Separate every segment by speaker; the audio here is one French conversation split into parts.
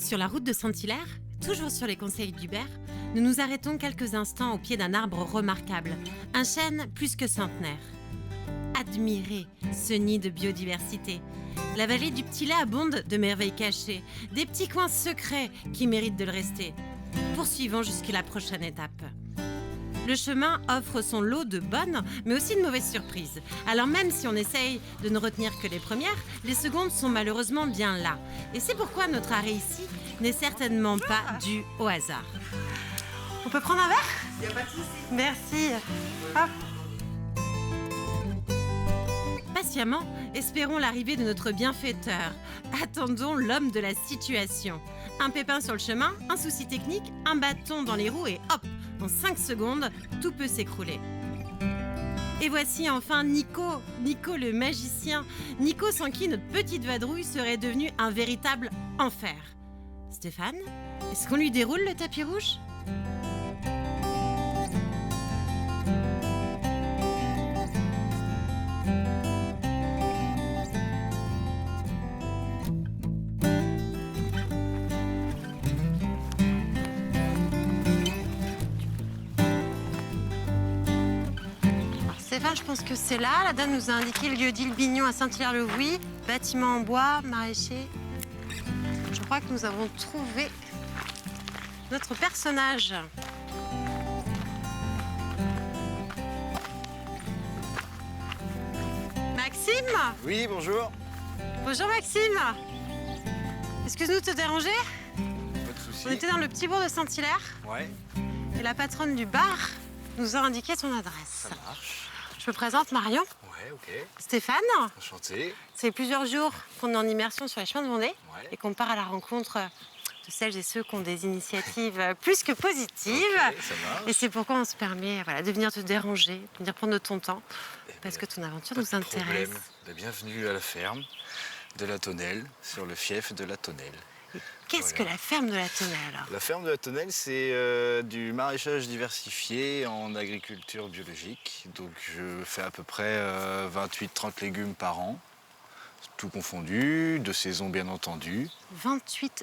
Speaker 1: Sur la route de Saint-Hilaire, toujours sur les conseils d'Hubert, nous nous arrêtons quelques instants au pied d'un arbre remarquable, un chêne plus que centenaire. Admirez ce nid de biodiversité. La vallée du Petit Lait abonde de merveilles cachées, des petits coins secrets qui méritent de le rester. Poursuivons jusqu'à la prochaine étape. Le chemin offre son lot de bonnes, mais aussi de mauvaises surprises. Alors même si on essaye de ne retenir que les premières, les secondes sont malheureusement bien là. Et c'est pourquoi notre arrêt ici n'est certainement pas dû au hasard. On peut prendre un verre ?
Speaker 2: Il n'y a pas de souci.
Speaker 1: Merci. Hop. Patiemment, espérons l'arrivée de notre bienfaiteur. Attendons l'homme de la situation. Un pépin sur le chemin, un souci technique, un bâton dans les roues et hop, en 5 secondes, tout peut s'écrouler. Et voici enfin Nico le magicien. Nico sans qui notre petite vadrouille serait devenue un véritable enfer. Stéphane, est-ce qu'on lui déroule le tapis rouge ? Stéphane, je pense que c'est là. La dame nous a indiqué le lieu-dit Le Bignon à Saint-Hilaire-le-Houy, bâtiment en bois, maraîcher. Je crois que nous avons trouvé notre personnage. Maxime ?
Speaker 3: Oui, bonjour.
Speaker 1: Bonjour Maxime. Excuse-nous de te déranger.
Speaker 3: Pas de soucis.
Speaker 1: On était dans le petit bourg de Saint-Hilaire
Speaker 3: Ouais,
Speaker 1: et la patronne du bar nous a indiqué son adresse.
Speaker 3: ça marche.
Speaker 1: Je me présente Marion.
Speaker 3: Ouais, ok.
Speaker 1: Stéphane,
Speaker 3: Enchanté.
Speaker 1: c'est plusieurs jours qu'on est en immersion sur les chemins de Vendée
Speaker 3: Ouais.
Speaker 1: et qu'on part à la rencontre de celles et ceux qui ont des initiatives plus que positives.
Speaker 3: Ok, ça marche.
Speaker 1: Et c'est pourquoi on se permet de venir te déranger, de venir prendre de ton temps,
Speaker 3: Eh
Speaker 1: parce
Speaker 3: ben,
Speaker 1: que ton aventure
Speaker 3: pas
Speaker 1: nous
Speaker 3: de
Speaker 1: intéresse.
Speaker 3: problème. Ben, bienvenue à la ferme de la Tonnelle, sur le fief de la Tonnelle.
Speaker 1: Qu'est-ce
Speaker 3: Voilà.
Speaker 1: que la ferme de la Tonnelle ?
Speaker 3: La ferme de la Tonnelle, c'est du maraîchage diversifié en agriculture biologique. Donc je fais à peu près 28-30 légumes par an, tout confondu, de saison bien entendu.
Speaker 1: 28-30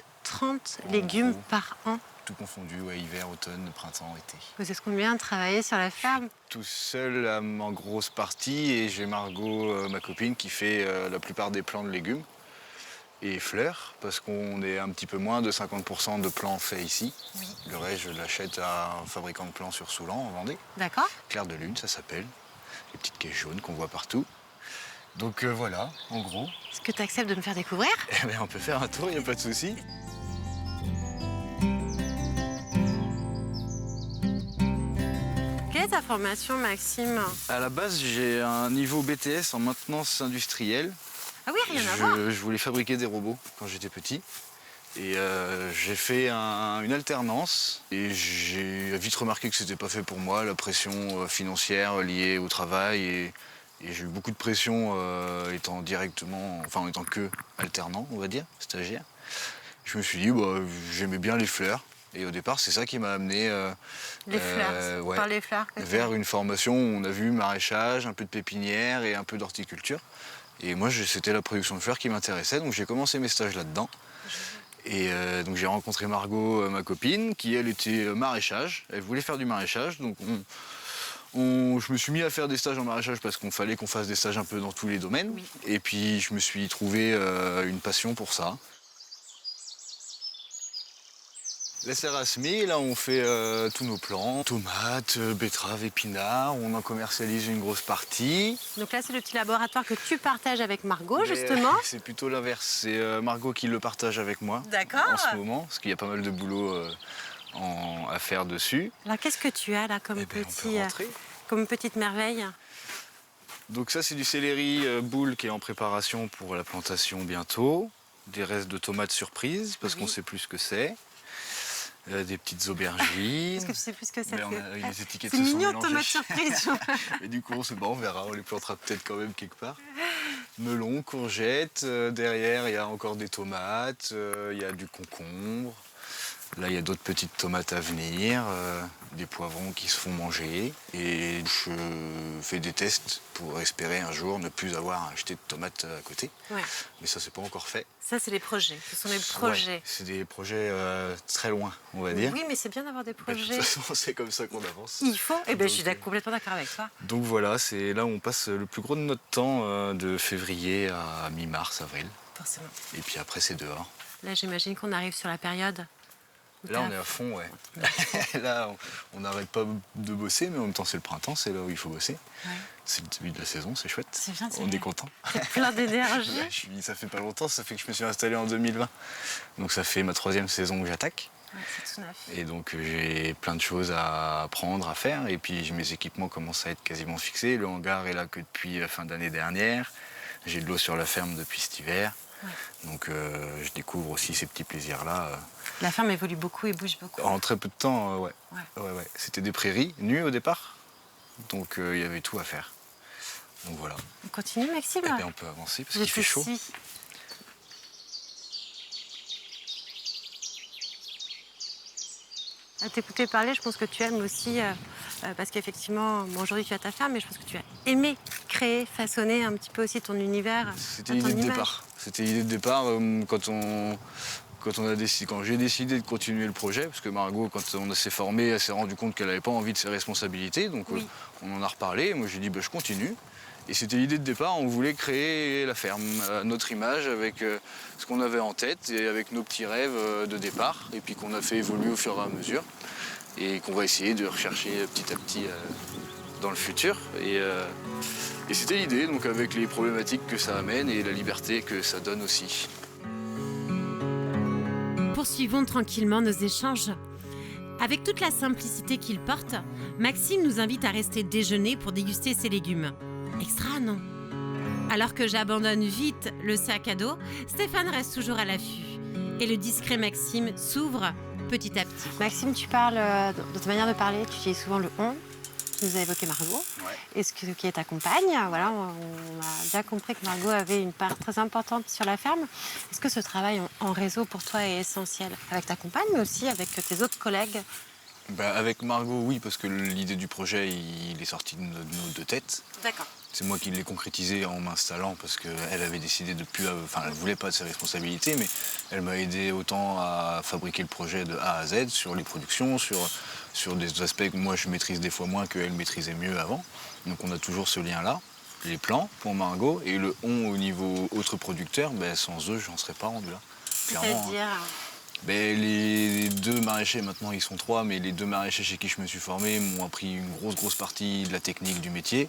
Speaker 3: En
Speaker 1: légumes
Speaker 3: gros.
Speaker 1: par an.
Speaker 3: Tout confondu, ouais, hiver, automne, printemps, été.
Speaker 1: Vous êtes combien de travailler sur la ferme ?
Speaker 3: Tout seul en grosse partie et j'ai Margot, ma copine, qui fait la plupart des plants de légumes et fleurs parce qu'on est un petit peu moins de 50% de plants faits ici.
Speaker 1: Oui.
Speaker 3: Le reste, je l'achète à un fabricant de plants sur Soulan en Vendée.
Speaker 1: D'accord ?
Speaker 3: Clair de Lune, ça s'appelle. Les petites caisses jaunes qu'on voit partout. Donc voilà, en gros.
Speaker 1: Est-ce que tu acceptes de me faire découvrir ?
Speaker 3: Eh ben, on peut faire un tour, il n'y a pas de souci.
Speaker 1: Quelle est ta formation, Maxime ?
Speaker 3: À la base, j'ai un niveau BTS en maintenance industrielle.
Speaker 1: Ah oui, rien à voir.
Speaker 3: Je voulais fabriquer des robots quand j'étais petit. Et j'ai fait une alternance et j'ai vite remarqué que c'était pas fait pour moi, la pression financière liée au travail. Et j'ai eu beaucoup de pression étant que alternant, on va dire, stagiaire. Je me suis dit, j'aimais bien les fleurs. Et au départ, c'est ça qui m'a amené
Speaker 1: Les fleurs,
Speaker 3: ouais,
Speaker 1: par les fleurs.
Speaker 3: vers une formation où on a vu maraîchage, un peu de pépinière et un peu d'horticulture. Et moi, c'était la production de fleurs qui m'intéressait, donc j'ai commencé mes stages là-dedans. Et donc j'ai rencontré Margot, ma copine, qui elle était maraîchage. Elle voulait faire du maraîchage, donc je me suis mis à faire des stages en maraîchage parce qu'on fallait qu'on fasse des stages un peu dans tous les domaines.
Speaker 1: Oui.
Speaker 3: Et puis je me suis trouvé une passion pour ça. La serre à semer, là on fait tous nos plants, tomates, betteraves, épinards, on en commercialise une grosse partie.
Speaker 1: Donc là, c'est le petit laboratoire que tu partages avec Margot,
Speaker 3: Mais,
Speaker 1: justement.
Speaker 3: c'est plutôt l'inverse, c'est Margot qui le partage avec moi
Speaker 1: D'accord.
Speaker 3: en ce moment, parce qu'il y a pas mal de boulot à faire dessus.
Speaker 1: Alors, qu'est-ce que tu as là comme,
Speaker 3: Eh ben, on peut
Speaker 1: petit,
Speaker 3: rentrer.
Speaker 1: comme petite merveille ?
Speaker 3: Donc ça c'est du céleri boule qui est en préparation pour la plantation bientôt. Des restes de tomates surprises, parce
Speaker 1: Oui.
Speaker 3: qu'on sait plus ce que c'est. Des petites aubergines.
Speaker 1: Est-ce que tu sais plus ce que ça
Speaker 3: Mais
Speaker 1: fait
Speaker 3: les étiquettes
Speaker 1: C'est
Speaker 3: se sont
Speaker 1: mignon,
Speaker 3: mélangées.
Speaker 1: tomate surprise.
Speaker 3: Et du coup, on verra, on les plantera peut-être quand même quelque part. Melons, courgettes, derrière il y a encore des tomates, il y a du concombre, Là, il y a d'autres petites tomates à venir, des poivrons qui se font manger. Et je fais des tests pour espérer un jour ne plus avoir à acheter de tomates à côté.
Speaker 1: Ouais.
Speaker 3: Mais ça, c'est pas encore fait.
Speaker 1: Ça, c'est les projets. Ce sont les projets.
Speaker 3: Ouais, c'est des projets très loin, on va dire.
Speaker 1: Oui, mais c'est bien d'avoir des
Speaker 3: Bah, de
Speaker 1: projets.
Speaker 3: toute façon, c'est comme ça qu'on avance.
Speaker 1: Il faut. Eh bien, je suis
Speaker 3: Donc,
Speaker 1: complètement d'accord avec toi.
Speaker 3: Donc voilà, c'est là où on passe le plus gros de notre temps, de février à mi-mars, avril.
Speaker 1: Forcément.
Speaker 3: Et puis après, c'est dehors.
Speaker 1: Là, j'imagine qu'on arrive sur la période.
Speaker 3: Là, on est à fond, ouais. Là, on n'arrête pas de bosser, mais en même temps, c'est le printemps, c'est là où il faut bosser.
Speaker 1: Ouais.
Speaker 3: C'est le début de la saison, c'est chouette.
Speaker 1: C'est bien, c'est
Speaker 3: On
Speaker 1: vrai.
Speaker 3: est content.
Speaker 1: T'es plein d'énergie.
Speaker 3: Ouais, ça fait pas longtemps, ça fait que je me suis installé en 2020. Donc ça fait ma 3e saison que j'attaque.
Speaker 1: Ouais, c'est tout neuf.
Speaker 3: Et donc j'ai plein de choses à apprendre, à faire. Et puis mes équipements commencent à être quasiment fixés. Le hangar est là que depuis la fin d'année dernière. J'ai de l'eau sur la ferme depuis cet hiver.
Speaker 1: Ouais.
Speaker 3: Donc je découvre aussi ces petits plaisirs-là.
Speaker 1: La ferme évolue beaucoup et bouge beaucoup.
Speaker 3: En très peu de temps, ouais.
Speaker 1: Ouais.
Speaker 3: Ouais. C'était des prairies nues au départ. Donc il y avait tout à faire. Donc voilà.
Speaker 1: On continue, Maxime.
Speaker 3: Et bien on peut avancer parce
Speaker 1: Je
Speaker 3: qu'il fait chaud.
Speaker 1: suis. À t'écouter parler, je pense que tu aimes aussi, parce qu'effectivement, bon, aujourd'hui tu as ta ferme, mais je pense que tu as aimé créer, façonner un petit peu aussi ton univers.
Speaker 3: C'était
Speaker 1: à ton
Speaker 3: l'idée de
Speaker 1: image.
Speaker 3: départ. C'était l'idée de départ quand j'ai décidé de continuer le projet, parce que Margot, quand on s'est formé, elle s'est rendue compte qu'elle n'avait pas envie de ses responsabilités, donc
Speaker 1: Oui.
Speaker 3: on en a reparlé. Moi j'ai dit bah, je continue. Et c'était l'idée de départ, on voulait créer la ferme à notre image, avec ce qu'on avait en tête et avec nos petits rêves de départ, et puis qu'on a fait évoluer au fur et à mesure, et qu'on va essayer de rechercher petit à petit dans le futur. Et c'était l'idée, donc avec les problématiques que ça amène et la liberté que ça donne aussi.
Speaker 1: Poursuivons tranquillement nos échanges. Avec toute la simplicité qu'il porte, Maxime nous invite à rester déjeuner pour déguster ses légumes. Extra, non? Alors que j'abandonne vite le sac à dos, Stéphane reste toujours à l'affût. Et le discret Maxime s'ouvre petit à petit. Maxime, tu parles, de ta manière de parler, tu utilises souvent le « on ». Tu nous as évoqué Margot.
Speaker 3: Ouais.
Speaker 1: Est-ce que qui est ta compagne? Voilà, on a bien compris que Margot avait une part très importante sur la ferme. Est-ce que ce travail en réseau pour toi est essentiel? Avec ta compagne, mais aussi avec tes autres collègues?
Speaker 3: Bah, avec Margot, oui, parce que l'idée du projet, il est sorti de nos deux têtes.
Speaker 1: D'accord.
Speaker 3: C'est moi qui l'ai concrétisé en m'installant parce qu'elle avait décidé de plus... Enfin, elle ne voulait pas de ses responsabilités, mais elle m'a aidé autant à fabriquer le projet de A à Z, sur les productions, sur des aspects que moi je maîtrise des fois moins qu'elle maîtrisait mieux avant. Donc on a toujours ce lien-là. Les plans pour Margot et le on au niveau autre producteur, ben, sans eux, j'en serais pas rendu là. Clairement.
Speaker 1: C'est-à-dire
Speaker 3: Ben, les 2 maraîchers, maintenant ils sont 3, mais les 2 maraîchers chez qui je me suis formé m'ont appris une grosse partie de la technique du métier,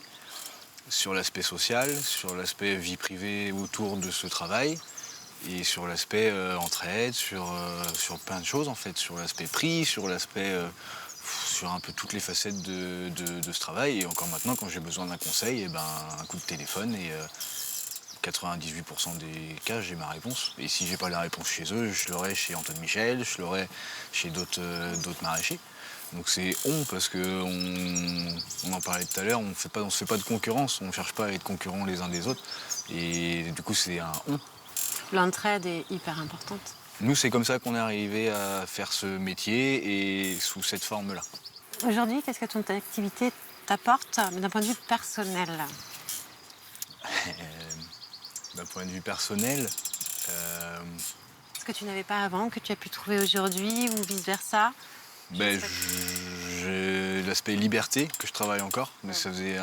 Speaker 3: sur l'aspect social, sur l'aspect vie privée autour de ce travail, et sur l'aspect entraide, sur plein de choses en fait, sur l'aspect prix, sur l'aspect... sur un peu toutes les facettes de ce travail. Et encore maintenant, quand j'ai besoin d'un conseil, eh ben, un coup de téléphone et 98% des cas, j'ai ma réponse. Et si j'ai pas la réponse chez eux, je l'aurai chez Antoine Michel, je l'aurai chez d'autres maraîchers. Donc c'est on parce que on en parlait tout à l'heure, on se fait pas de concurrence, on cherche pas à être concurrents les uns des autres. Et du coup, c'est un on.
Speaker 1: l'entraide est hyper importante.
Speaker 3: Nous, c'est comme ça qu'on est arrivé à faire ce métier et sous cette forme-là.
Speaker 1: Aujourd'hui, qu'est-ce que ton activité t'apporte d'un point de vue personnel?
Speaker 3: D'un point de vue personnel,
Speaker 1: Ce que tu n'avais pas avant, que tu as pu trouver aujourd'hui ou vice-versa?
Speaker 3: ben, j'ai l'aspect liberté que je travaille encore. Mais ça faisait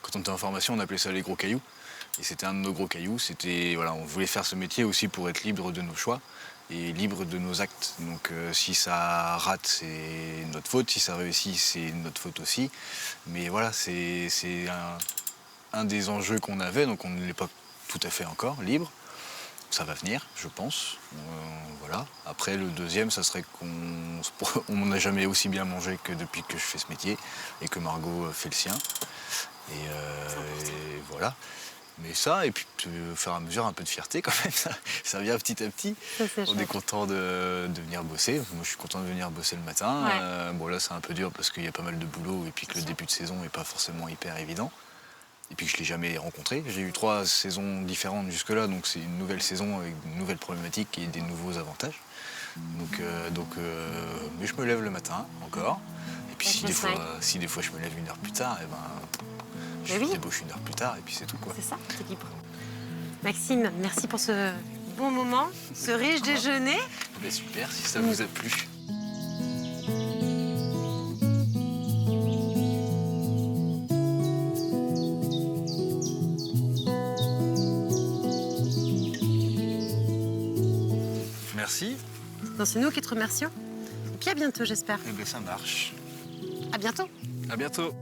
Speaker 3: quand on était en formation, on appelait ça les gros cailloux. Et c'était un de nos gros cailloux. Voilà, on voulait faire ce métier aussi pour être libre de nos choix et libre de nos actes. Donc si ça rate, c'est notre faute. Si ça réussit, c'est notre faute aussi. Mais voilà, c'est un des enjeux qu'on avait. Donc on ne l'est pas tout à fait encore libre. Ça va venir, je pense. Voilà. Après, le deuxième, ça serait qu'on n'a jamais aussi bien mangé que depuis que je fais ce métier et que Margot fait le sien. Et voilà. Mais ça, et puis au fur et à mesure, un peu de fierté quand même, ça vient petit à petit. On est content de venir bosser. Moi, je suis content de venir bosser le matin.
Speaker 1: Ouais.
Speaker 3: Bon, là, c'est un peu dur parce qu'il y a pas mal de boulot et puis que le début de saison n'est pas forcément hyper évident. Et puis que je ne l'ai jamais rencontré. J'ai eu 3 saisons différentes jusque-là, donc c'est une nouvelle saison avec de nouvelles problématiques et des nouveaux avantages. Mais je me lève le matin encore. Et puis si des fois je me lève 1 heure plus tard, je débauche 1 heure plus tard et puis c'est tout, quoi.
Speaker 1: C'est ça, t'es libre. Maxime, merci pour ce bon moment, ce riche déjeuner.
Speaker 3: Super, si ça vous a plu. Merci.
Speaker 1: Non, c'est nous qui te remercions. Et puis à bientôt, j'espère.
Speaker 3: Eh bien, ça marche.
Speaker 1: À bientôt.
Speaker 3: À bientôt.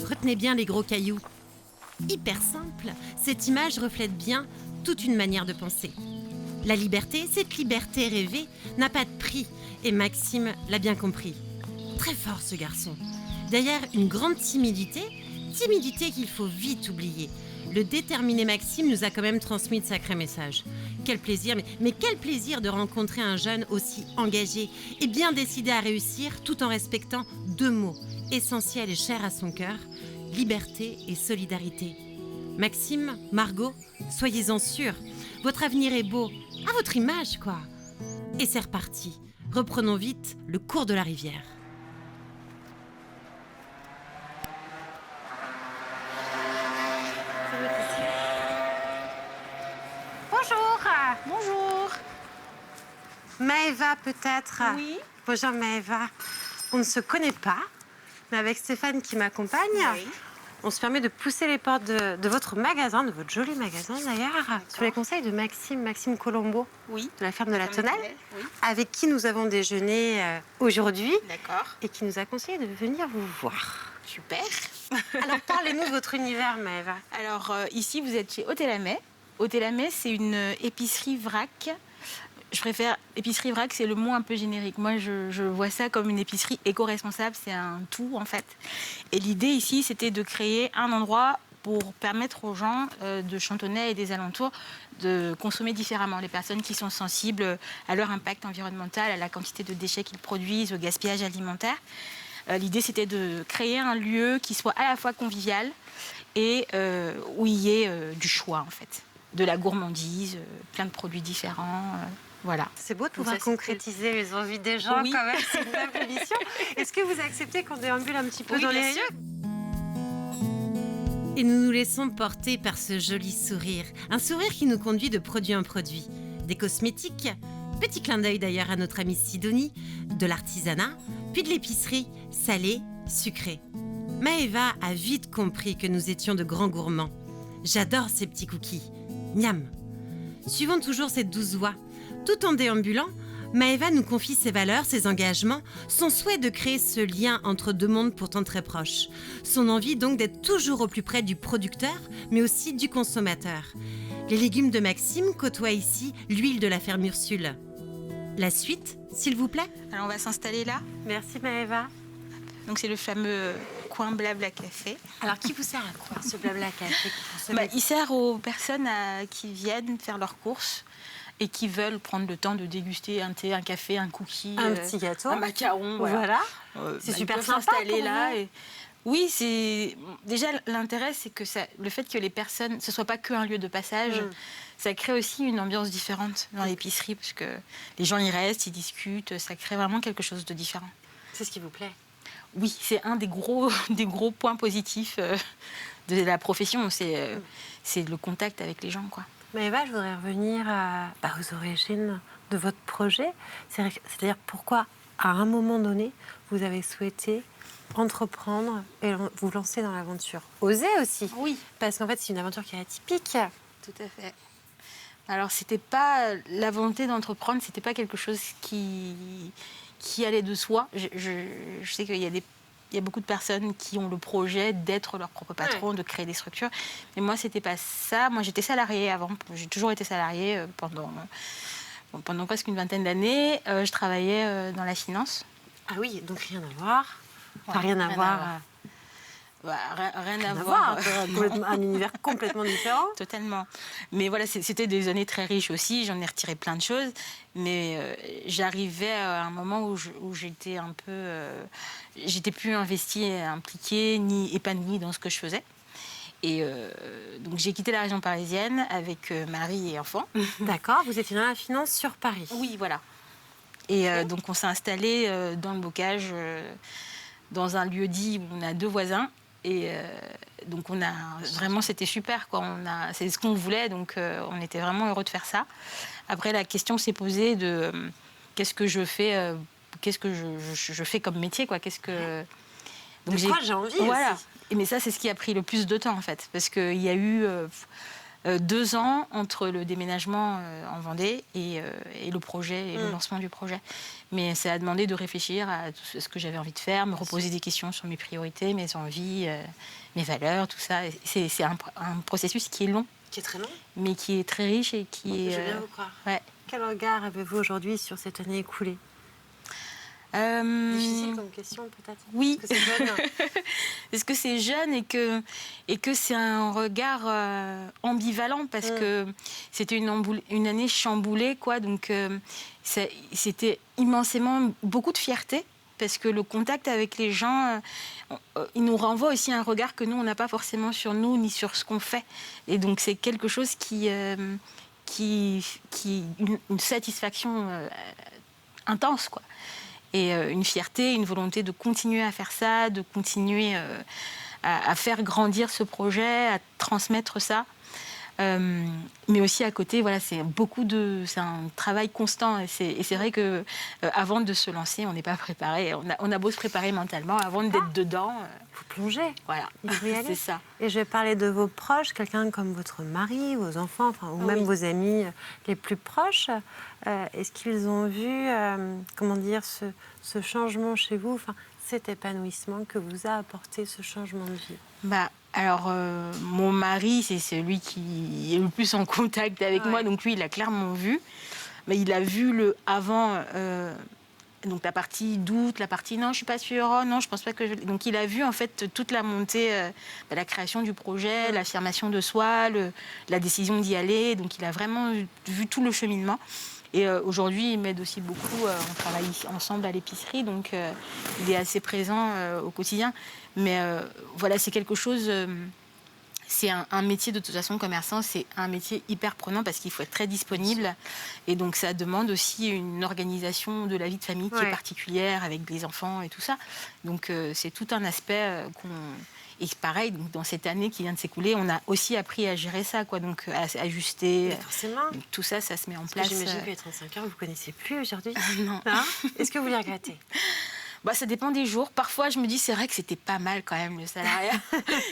Speaker 1: Retenez bien les gros cailloux. Hyper simple, cette image reflète bien toute une manière de penser. La liberté, cette liberté rêvée, n'a pas de prix. Et Maxime l'a bien compris. Très fort, ce garçon. Derrière une grande timidité qu'il faut vite oublier. Le déterminé Maxime nous a quand même transmis de sacrés messages. Quel plaisir, mais quel plaisir de rencontrer un jeune aussi engagé et bien décidé à réussir tout en respectant 2 mots essentiels et chers à son cœur, liberté et solidarité. Maxime, Margot, soyez-en sûrs, votre avenir est beau, à votre image quoi. Et c'est reparti, reprenons vite le cours de la rivière. Bonjour.
Speaker 2: Bonjour.
Speaker 1: Maëva peut-être.
Speaker 2: Oui.
Speaker 1: Bonjour Maëva. On ne se connaît pas, mais avec Stéphane qui m'accompagne,
Speaker 2: Oui.
Speaker 1: on se permet de pousser les portes de votre magasin, de votre joli magasin d'ailleurs, sous les conseils de Maxime Colombo,
Speaker 2: Oui.
Speaker 1: de la ferme de la Tonnelle,
Speaker 2: Oui.
Speaker 1: avec qui nous avons déjeuné aujourd'hui
Speaker 2: D'accord.
Speaker 1: et qui nous a conseillé de venir vous voir.
Speaker 2: Super.
Speaker 1: Alors parlez-nous de votre univers Maëva.
Speaker 2: Alors ici, vous êtes chez Hôtel-Amet. Hôtel-Amet, c'est une épicerie vrac. Je préfère épicerie vrac, c'est le mot un peu générique. Moi, je vois ça comme une épicerie éco-responsable. C'est un tout, en fait. Et l'idée ici, c'était de créer un endroit pour permettre aux gens de Chantonnay et des alentours de consommer différemment. Les personnes qui sont sensibles à leur impact environnemental, à la quantité de déchets qu'ils produisent, au gaspillage alimentaire. L'idée, c'était de créer un lieu qui soit à la fois convivial et où il y ait du choix, en fait. De la gourmandise, plein de produits différents. Voilà.
Speaker 1: C'est beau de
Speaker 2: Donc
Speaker 1: pouvoir
Speaker 2: ça,
Speaker 1: concrétiser les envies des gens
Speaker 2: Oui.
Speaker 1: quand même, c'est une belle émission. Est-ce que vous acceptez qu'on déambule un petit peu
Speaker 2: Oui,
Speaker 1: dans
Speaker 2: bien
Speaker 1: les
Speaker 2: sûr.
Speaker 1: Et nous nous laissons porter par ce joli sourire. Un sourire qui nous conduit de produit en produit. Des cosmétiques, petit clin d'œil d'ailleurs à notre amie Sidonie, de l'artisanat, puis de l'épicerie, salée, sucrée. Maëva a vite compris que nous étions de grands gourmands. J'adore ces petits cookies. Miam. Suivons toujours cette douce voix. Tout en déambulant, Maëva nous confie ses valeurs, ses engagements, son souhait de créer ce lien entre 2 mondes pourtant très proches. Son envie donc d'être toujours au plus près du producteur, mais aussi du consommateur. Les légumes de Maxime côtoient ici l'huile de la ferme Ursule. La suite, s'il vous plaît.
Speaker 2: Alors, on va s'installer là.
Speaker 1: Merci Maëva.
Speaker 2: Donc, c'est le fameux coin Blabla Café.
Speaker 1: Alors, qui vous sert à quoi ce blabla café pour se mettre-
Speaker 2: Il sert aux personnes qui viennent faire leurs courses et qui veulent prendre le temps de déguster un thé, un café, un cookie,
Speaker 1: Un petit gâteau.
Speaker 2: un macaron.
Speaker 1: Voilà. C'est
Speaker 2: Ils
Speaker 1: super
Speaker 2: peuvent
Speaker 1: sympa
Speaker 2: s'installer
Speaker 1: pour
Speaker 2: là.
Speaker 1: vous.
Speaker 2: Et... Oui, c'est déjà l'intérêt, c'est que le fait que les personnes, ce soit pas qu'un lieu de passage, ça crée aussi une ambiance différente dans l'épicerie parce que les gens y restent, ils discutent, ça crée vraiment quelque chose de différent.
Speaker 1: C'est ce qui vous plaît.
Speaker 2: Oui, c'est un des gros points positifs de la profession, c'est le contact avec les gens, quoi.
Speaker 1: Maëva, je voudrais revenir aux origines de votre projet. C'est-à-dire pourquoi, à un moment donné, vous avez souhaité entreprendre et vous lancer dans l'aventure. Oser aussi.
Speaker 2: Oui.
Speaker 1: Parce qu'en fait, c'est une aventure qui est atypique.
Speaker 2: Tout à fait. Alors, c'était pas la volonté d'entreprendre, c'était pas quelque chose qui allait de soi. Je sais qu'il y a beaucoup de personnes qui ont le projet d'être leur propre patron, de créer des structures. Mais moi, c'était pas ça. Moi, j'étais salariée avant. J'ai toujours été salariée pendant presque une vingtaine d'années. Je travaillais dans la finance.
Speaker 1: Ah oui, donc rien à voir. Enfin,
Speaker 2: Ouais,
Speaker 1: rien à voir.
Speaker 2: Rien à
Speaker 1: voir.
Speaker 2: voir.
Speaker 1: Un univers complètement différent.
Speaker 2: Totalement. Mais voilà, c'était des années très riches aussi. J'en ai retiré plein de choses. Mais j'arrivais à un moment où j'étais un peu... j'étais plus investie, impliquée, ni épanouie dans ce que je faisais. Et donc j'ai quitté la région parisienne avec mari et enfants.
Speaker 1: D'accord, vous étiez dans la finance sur Paris.
Speaker 2: Oui, voilà. Et donc on s'est installé dans le bocage, dans un lieu dit où on a 2 voisins. Et donc on a vraiment, c'était super, quoi. C'est ce qu'on voulait, donc on était vraiment heureux de faire ça. Après, la question s'est posée de qu'est-ce que je fais, qu'est-ce que je fais comme métier, quoi. Qu'est-ce que
Speaker 1: donc de quoi j'ai envie
Speaker 2: voilà.
Speaker 1: Aussi.
Speaker 2: Mais ça, c'est ce qui a pris le plus de temps, en fait, parce qu'il y a eu 2 ans entre le déménagement en Vendée et le projet, et le lancement du projet. Mais ça a demandé de réfléchir à tout ce que j'avais envie de faire, me reposer des questions sur mes priorités, mes envies, mes valeurs, tout ça. C'est un processus qui est long.
Speaker 1: Qui est très long.
Speaker 2: Mais qui est très riche et qui est...
Speaker 1: Je viens vous croire.
Speaker 2: Ouais.
Speaker 1: Quel regard avez-vous aujourd'hui sur cette année écoulée? Difficile comme question, peut-être.
Speaker 2: Oui.
Speaker 1: Parce que c'est jeune.
Speaker 2: Est-ce que c'est jeune et que c'est un regard ambivalent parce que c'était une année chamboulée, quoi. Donc c'était immensément beaucoup de fierté parce que le contact avec les gens, il nous renvoie aussi un regard que nous on n'a pas forcément sur nous ni sur ce qu'on fait. Et donc c'est quelque chose qui une satisfaction intense, quoi. Et une fierté, une volonté de continuer à faire ça, de continuer à faire grandir ce projet, à transmettre ça. Mais aussi à côté, voilà, c'est un travail constant. Et c'est vrai que avant de se lancer, on n'est pas préparé. On a beau se préparer mentalement, avant d'être dedans.
Speaker 1: Vous plongez.
Speaker 2: Voilà, c'est ça.
Speaker 1: Et je vais parler de vos proches, quelqu'un comme votre mari, vos enfants, ou même vos amis les plus proches. Est-ce qu'ils ont vu, comment dire, ce changement chez vous, cet épanouissement que vous a apporté ce changement de vie?
Speaker 2: Alors, mon mari, c'est celui qui est le plus en contact avec moi, donc lui, il a clairement vu. Mais il a vu le avant, donc la partie doute, la partie non, je suis pas sûre, oh, non, je pense pas que je... Donc il a vu en fait toute la montée, la création du projet, l'affirmation de soi, la décision d'y aller. Donc il a vraiment vu tout le cheminement. Et aujourd'hui, il m'aide aussi beaucoup. On travaille ensemble à l'épicerie, donc il est assez présent au quotidien. Mais voilà, c'est quelque chose... c'est un métier, de toute façon, commerçant, c'est un métier hyper prenant parce qu'il faut être très disponible. Et donc, ça demande aussi une organisation de la vie de famille qui est particulière, avec des enfants et tout ça. Donc, c'est tout un aspect qu'on... Et pareil, donc, dans cette année qui vient de s'écouler, on a aussi appris à gérer ça, quoi, donc à ajuster.
Speaker 1: Forcément.
Speaker 2: Donc, tout ça, ça se met en place.
Speaker 1: J'imagine que les 35 heures, vous ne connaissez plus aujourd'hui.
Speaker 2: Non.
Speaker 1: Hein? Est-ce que vous les regrettez?
Speaker 2: Ça dépend des jours. Parfois, je me dis, c'est vrai que c'était pas mal quand même, le salariat.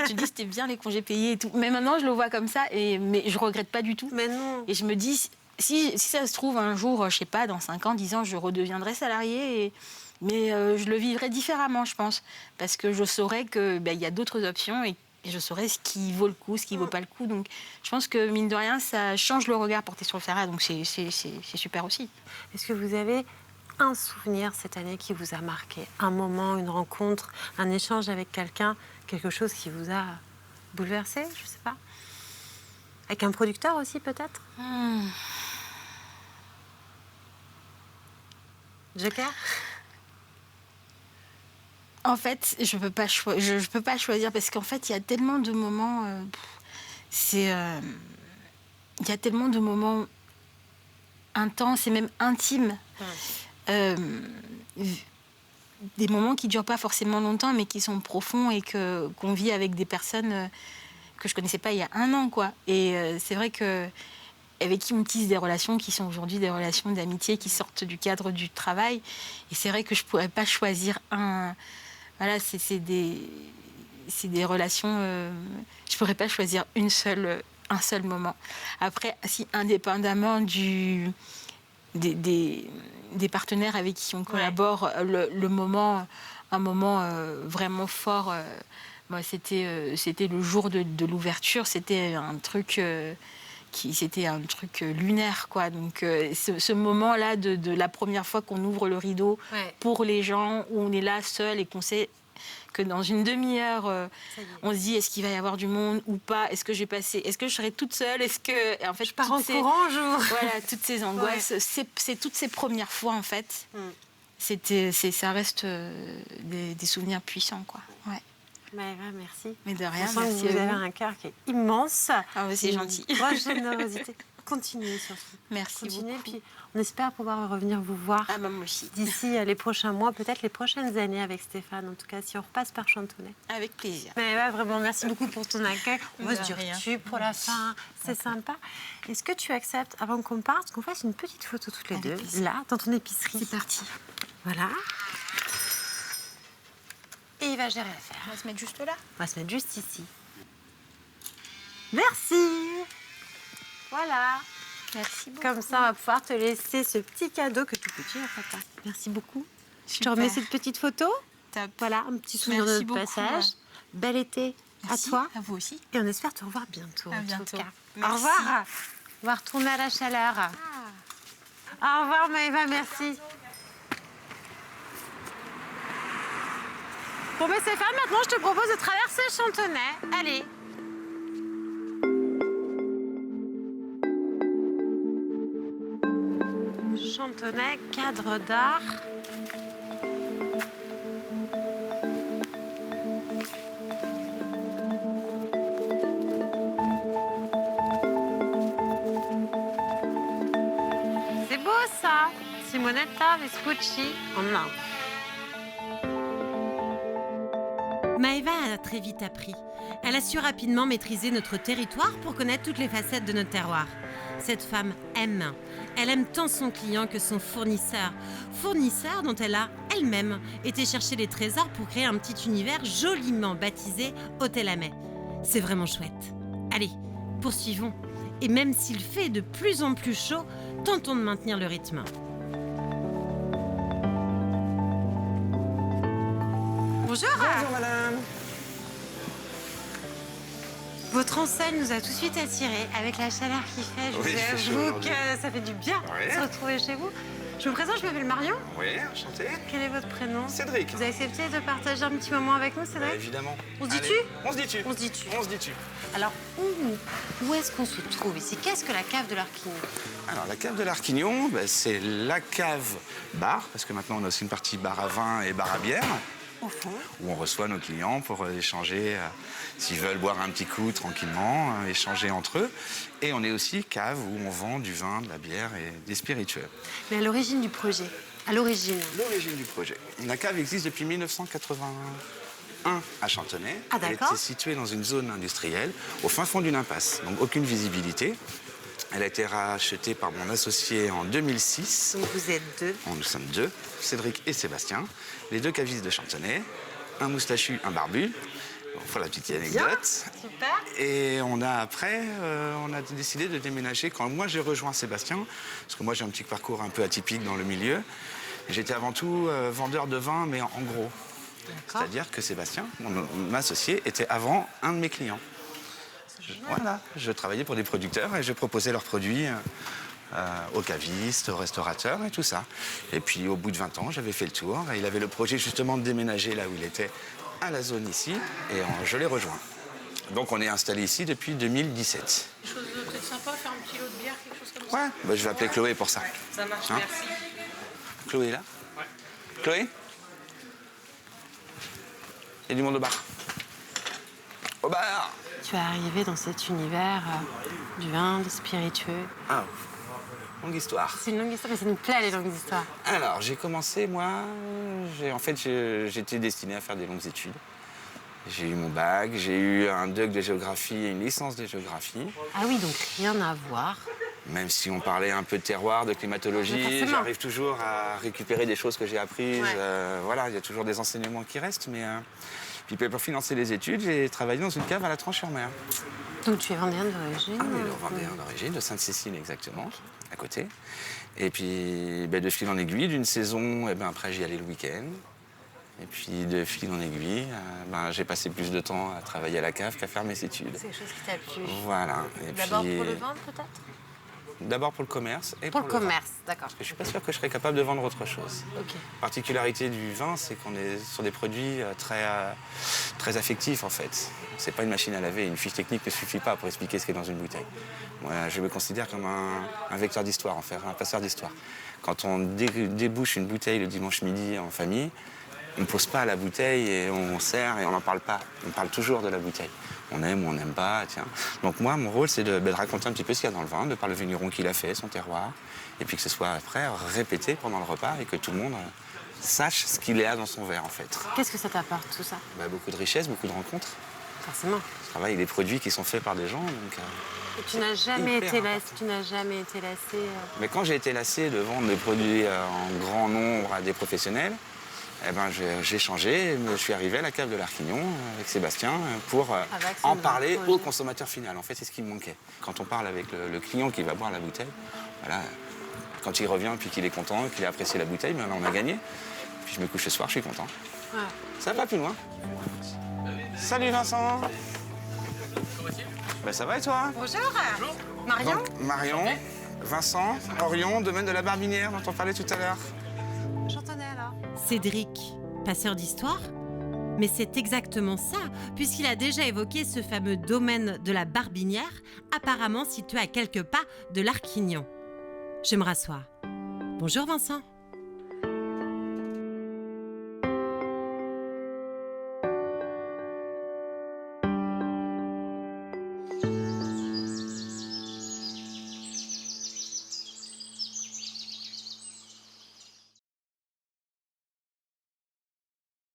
Speaker 2: Je me dis, c'était bien les congés payés et tout. Mais maintenant, je le vois comme ça, mais je regrette pas du tout.
Speaker 1: Mais non.
Speaker 2: Et je me dis, si ça se trouve, un jour, je sais pas, dans 5 ans, 10 ans, je redeviendrai salariée. Mais je le vivrai différemment, je pense. Parce que je saurais qu'il y a d'autres options et je saurais ce qui vaut le coup, ce qui ne vaut pas le coup. Donc, je pense que, mine de rien, ça change le regard porté sur le salariat. Donc, c'est super aussi.
Speaker 1: Est-ce que vous avez un souvenir cette année qui vous a marqué? Un moment, une rencontre, un échange avec quelqu'un, quelque chose qui vous a bouleversé, je ne sais pas. Avec un producteur aussi, peut-être? Joker?
Speaker 2: En fait, je peux pas choisir parce qu'en fait, il y a tellement de moments... il y a tellement de moments intenses et même intimes. Des moments qui ne durent pas forcément longtemps, mais qui sont profonds et qu'on vit avec des personnes que je ne connaissais pas il y a 1 an, quoi. Et c'est vrai que avec qui on tisse des relations qui sont aujourd'hui des relations d'amitié qui sortent du cadre du travail. Et c'est vrai que je ne pourrais pas choisir un... Voilà, c'est des relations... je ne pourrais pas choisir un seul moment. Après, si indépendamment des partenaires avec qui on collabore, un moment vraiment fort, c'était le jour de l'ouverture, c'était un truc lunaire, quoi. Donc ce moment-là de la première fois qu'on ouvre le rideau pour les gens, où on est là seul et qu'on sait que dans une demi-heure, on se dit est-ce qu'il va y avoir du monde ou pas, est-ce que je serai toute seule, et en fait,
Speaker 1: je pars en courant,
Speaker 2: voilà, toutes ces angoisses, c'est toutes ces premières fois, en fait. Ça reste des souvenirs puissants, quoi.
Speaker 1: Maëva, merci.
Speaker 2: Mais de rien,
Speaker 1: On sent
Speaker 2: merci
Speaker 1: que vous
Speaker 2: à
Speaker 1: avez
Speaker 2: vous.
Speaker 1: un cœur qui est immense.
Speaker 2: Ah, c'est gentil.
Speaker 1: Une grosse générosité. Continuez surtout.
Speaker 2: Merci
Speaker 1: Continuez,
Speaker 2: beaucoup.
Speaker 1: puis on espère pouvoir revenir vous voir
Speaker 2: Ah, moi aussi.
Speaker 1: d'ici les prochains mois, peut-être les prochaines années avec Stéphane. En tout cas, si on repasse par Chantonnay.
Speaker 2: Avec plaisir.
Speaker 1: Maëva, vraiment, merci beaucoup pour ton accueil. On va
Speaker 2: De
Speaker 1: se dire
Speaker 2: rien.
Speaker 1: tu pour la fin. C'est sympa. Est-ce que tu acceptes, avant qu'on parte, qu'on fasse une petite photo toutes les
Speaker 2: Avec
Speaker 1: deux,
Speaker 2: plaisir.
Speaker 1: là, dans ton épicerie?
Speaker 2: C'est parti.
Speaker 1: Voilà. Et il va gérer l'affaire.
Speaker 2: On va se mettre juste là.
Speaker 1: On va se mettre juste ici. Merci. Voilà.
Speaker 2: Merci beaucoup.
Speaker 1: Comme ça, on va pouvoir te laisser ce petit cadeau que tout petit, en fait. Merci beaucoup. Je te remets cette petite photo.
Speaker 2: Top.
Speaker 1: Voilà, un petit souvenir de
Speaker 2: Merci
Speaker 1: notre
Speaker 2: beaucoup.
Speaker 1: passage. Bel été
Speaker 2: Merci.
Speaker 1: à toi.
Speaker 2: À vous aussi.
Speaker 1: Et on espère te revoir bientôt.
Speaker 2: À
Speaker 1: en tout
Speaker 2: bientôt.
Speaker 1: cas.
Speaker 2: Merci.
Speaker 1: Au revoir. On va retourner à la chaleur. Au revoir, Maëva, merci. Bon, ben Stéphane, maintenant, je te propose de traverser Chantonnay. Allez. Chantonnay, cadre d'art. C'est beau ça, Simonetta Vespucci en Inde. Maëva a très vite appris. Elle a su rapidement maîtriser notre territoire pour connaître toutes les facettes de notre terroir. Cette femme aime. Elle aime tant son client que son fournisseur. Fournisseur dont elle a elle-même été chercher des trésors pour créer un petit univers joliment baptisé Hôtel Amet. C'est vraiment chouette. Allez, poursuivons. Et même s'il fait de plus en plus chaud, tentons de maintenir le rythme. Bonjour.
Speaker 4: Bonjour madame.
Speaker 1: Votre enseigne nous a tout de suite attirés avec la chaleur qu'il fait. Je
Speaker 4: Oui, il fait
Speaker 1: vous
Speaker 4: chaud
Speaker 1: avoue
Speaker 4: aujourd'hui.
Speaker 1: que ça fait du bien
Speaker 4: Oui.
Speaker 1: de se retrouver chez vous. Je me présente, je m'appelle Marion.
Speaker 4: Oui, enchanté.
Speaker 1: Quel est votre prénom?
Speaker 4: Cédric.
Speaker 1: Vous avez accepté de partager un petit moment avec nous,
Speaker 4: Bah,
Speaker 1: Cédric?
Speaker 4: évidemment.
Speaker 1: On se dit
Speaker 4: Allez.
Speaker 1: tu?
Speaker 4: On se dit tu.
Speaker 1: On se dit tu.
Speaker 4: On se dit tu.
Speaker 1: Alors, où est-ce qu'on se trouve ici? Qu'est-ce que la cave de l'Arquignon?
Speaker 4: Alors, la cave de l'Arquignon, bah, c'est la cave bar, parce que maintenant on a aussi une partie bar à vin et bar à bière,
Speaker 1: Au fond.
Speaker 4: où on reçoit nos clients pour échanger, s'ils veulent boire un petit coup tranquillement, échanger entre eux. Et on est aussi cave où on vend du vin, de la bière et des spiritueux.
Speaker 1: Mais à l'origine du projet, à l'origine.
Speaker 4: L'origine du projet. La cave existe depuis 1981 à Chantonnay.
Speaker 1: Ah,
Speaker 4: Elle
Speaker 1: d'accord.
Speaker 4: était située dans une zone industrielle, au fin fond d'une impasse, donc aucune visibilité. Elle a été rachetée par mon associé en 2006.
Speaker 1: Donc vous êtes deux.
Speaker 4: Nous sommes deux, Cédric et Sébastien, les deux cavistes de Chantonnay, un moustachu, un barbu. Bon, voilà la petite anecdote.
Speaker 1: Super.
Speaker 4: Et on a décidé de déménager quand moi j'ai rejoint Sébastien, parce que moi j'ai un petit parcours un peu atypique dans le milieu. J'étais avant tout vendeur de vin, mais en gros. C'est-à-dire que Sébastien, mon associé, était avant un de mes clients. Voilà, je travaillais pour des producteurs et je proposais leurs produits aux cavistes, aux restaurateurs et tout ça. Et puis au bout de 20 ans, j'avais fait le tour et il avait le projet justement de déménager là où il était, à la zone ici, et je l'ai rejoint. Donc on est installé ici depuis 2017.
Speaker 1: Quelque chose de peut-être sympa, faire un petit lot de bière, quelque chose comme ça.
Speaker 4: Ouais, bah, je vais appeler Chloé pour ça.
Speaker 1: Ça marche,
Speaker 4: Hein?
Speaker 1: merci.
Speaker 4: Chloé est là? Ouais. Chloé? Il y a du monde au bar. Au bar!
Speaker 1: Tu es arrivé dans cet univers du vin, des spiritueux.
Speaker 4: Ah, longue histoire.
Speaker 1: C'est une longue histoire, mais ça nous plaît les longues histoires.
Speaker 4: Alors, j'ai commencé, moi, j'étais destiné à faire des longues études. J'ai eu mon bac, j'ai eu un DUC de géographie et une licence de géographie.
Speaker 1: Ah oui, donc rien à voir.
Speaker 4: Même si on parlait un peu de terroir, de
Speaker 1: Mais
Speaker 4: climatologie,
Speaker 1: forcément.
Speaker 4: j'arrive toujours à récupérer des choses que j'ai apprises.
Speaker 1: Ouais.
Speaker 4: Voilà, il y a toujours des enseignements qui restent. Mais puis pour financer les études, j'ai travaillé dans une cave à la Tranche-sur-Mer.
Speaker 1: Donc tu es vendéen d'origine.
Speaker 4: Ah oui, le Vendéen d'origine, de Sainte-Cécile exactement, à côté. Et puis de fil en aiguille, d'une saison, après j'y allais le week-end. Et puis de fil en aiguille, j'ai passé plus de temps à travailler à la cave qu'à faire mes études.
Speaker 1: C'est quelque chose qui t'a plu.
Speaker 4: Voilà. Et
Speaker 1: D'abord
Speaker 4: puis,
Speaker 1: pour le vin peut-être?
Speaker 4: D'abord pour le commerce et
Speaker 1: Pour le
Speaker 4: vin.
Speaker 1: commerce, d'accord.
Speaker 4: Je ne suis pas sûr que je serais capable de vendre autre chose.
Speaker 1: Ok.
Speaker 4: La particularité du vin, c'est qu'on est sur des produits très affectifs, en fait. C'est pas une machine à laver. Une fiche technique ne suffit pas pour expliquer ce qui est dans une bouteille. Moi, je me considère comme un vecteur d'histoire, en fait, un passeur d'histoire. Quand on débouche une bouteille le dimanche midi en famille, On ne pose pas à la bouteille et on sert et on n'en parle pas. On parle toujours de la bouteille. On aime ou on n'aime pas, tiens. Donc moi, mon rôle, c'est de raconter un petit peu ce qu'il y a dans le vin, de par le vigneron qu'il a fait, son terroir, et puis que ce soit après répété pendant le repas et que tout le monde sache ce qu'il y a dans son verre, en fait.
Speaker 1: Qu'est-ce que ça t'apporte, tout ça?
Speaker 4: Beaucoup de richesses, beaucoup de rencontres.
Speaker 1: Forcément.
Speaker 4: Je travaille des produits qui sont faits par des gens, donc...
Speaker 1: Et tu n'as jamais
Speaker 4: hyper
Speaker 1: été lassé,
Speaker 4: important.
Speaker 1: tu n'as jamais été lassé.
Speaker 4: Mais quand j'ai été lassé de vendre des produits en grand nombre à des professionnels, eh ben, j'ai changé, je suis arrivé à la cave de l'Arquignon avec Sébastien pour en parler au consommateur final. En fait, c'est ce qui me manquait. Quand on parle avec le client qui va boire la bouteille, voilà, quand il revient puis qu'il est content, qu'il a apprécié la bouteille, ben, on a gagné. Puis je me couche ce soir, je suis content.
Speaker 1: Ouais.
Speaker 4: Ça va pas plus loin. Salut Vincent. Ben, ça va et toi?
Speaker 1: Bonjour. Marion.
Speaker 4: Donc, Marion, Vincent, Orion, domaine de la Barbinière dont on parlait tout à l'heure.
Speaker 1: J'entendais alors. Cédric, passeur d'histoire? Mais c'est exactement ça, puisqu'il a déjà évoqué ce fameux domaine de la Barbinière, apparemment situé à quelques pas de l'Arquignon. Je me rassois. Bonjour Vincent.